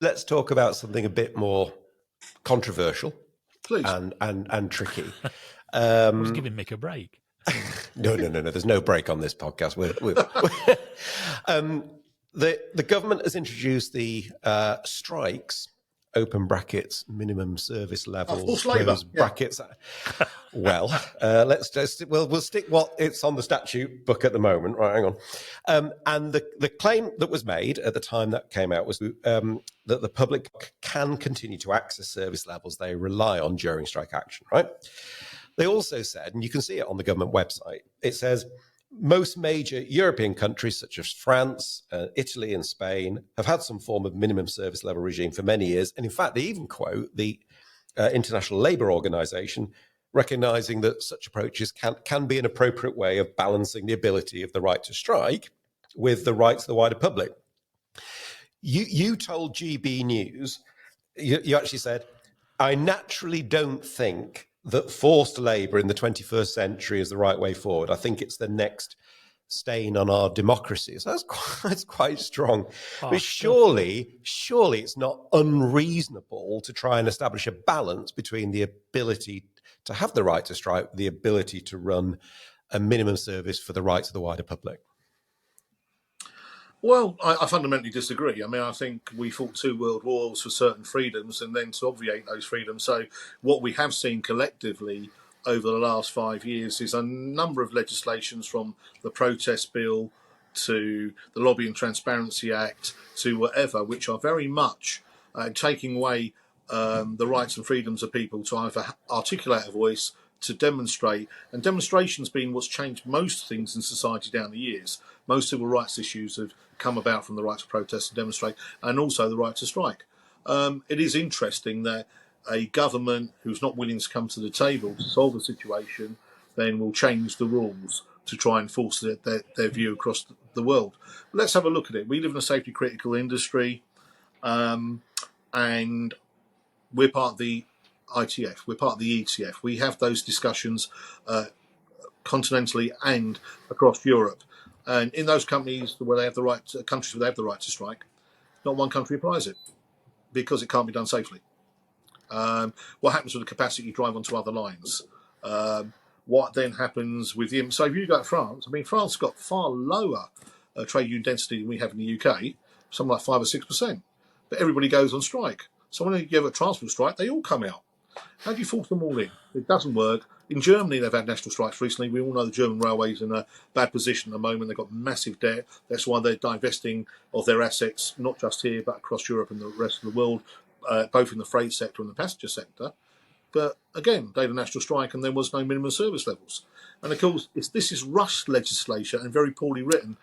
let's talk about something a bit more controversial Please. and tricky. I was giving Mick a break. No. There's no break on this podcast. The government has introduced the strikes, open brackets, minimum service levels, close brackets. Well, we'll stick what it's on the statute book at the moment. Right, hang on. And the claim that was made at the time that came out was that the public can continue to access service levels they rely on during strike action, right? They also said, and you can see it on the government website, it says, most major European countries such as France, Italy and Spain have had some form of minimum service level regime for many years. And in fact, they even quote the International Labour Organization, recognizing that such approaches can be an appropriate way of balancing the ability of the right to strike with the rights of the wider public. You told GB News, you actually said, I naturally don't think that forced labour in the 21st century is the right way forward. I think it's the next stain on our democracy. So that's quite strong. But surely it's not unreasonable to try and establish a balance between the ability to have the right to strike, the ability to run a minimum service for the rights of the wider public. Well, I fundamentally disagree. I mean, I think we fought 2 world wars for certain freedoms and then to obviate those freedoms. So what we have seen collectively over the last 5 years is a number of legislations, from the protest bill to the Lobby and Transparency Act to whatever, which are very much taking away the rights and freedoms of people to either articulate a voice, to demonstrate. And demonstration's been what's changed most things in society down the years. Most civil rights issues have come about from the right to protest and demonstrate, and also the right to strike. It is interesting that a government who's not willing to come to the table to solve the situation then will change the rules to try and force their view across the world. But let's have a look at it. We live in a safety critical industry, and we're part of the ITF, we're part of the ETF. We have those discussions continentally and across Europe. And in those companies where they have the right, countries where they have the right to strike, not one country applies it because it can't be done safely. What happens with the capacity you drive onto other lines? What then happens with the... So if you go to France, I mean, France got far lower trade union density than we have in the UK, something like 5 or 6%. But everybody goes on strike. So when you have a transport strike, they all come out. How do you force them all in? It doesn't work. In Germany, they've had national strikes recently. We all know the German railways in a bad position at the moment. They've got massive debt. That's why they're divesting of their assets, not just here, but across Europe and the rest of the world, both in the freight sector and the passenger sector. But again, they had a national strike and there was no minimum service levels. And of course, this is rushed legislation and very poorly written.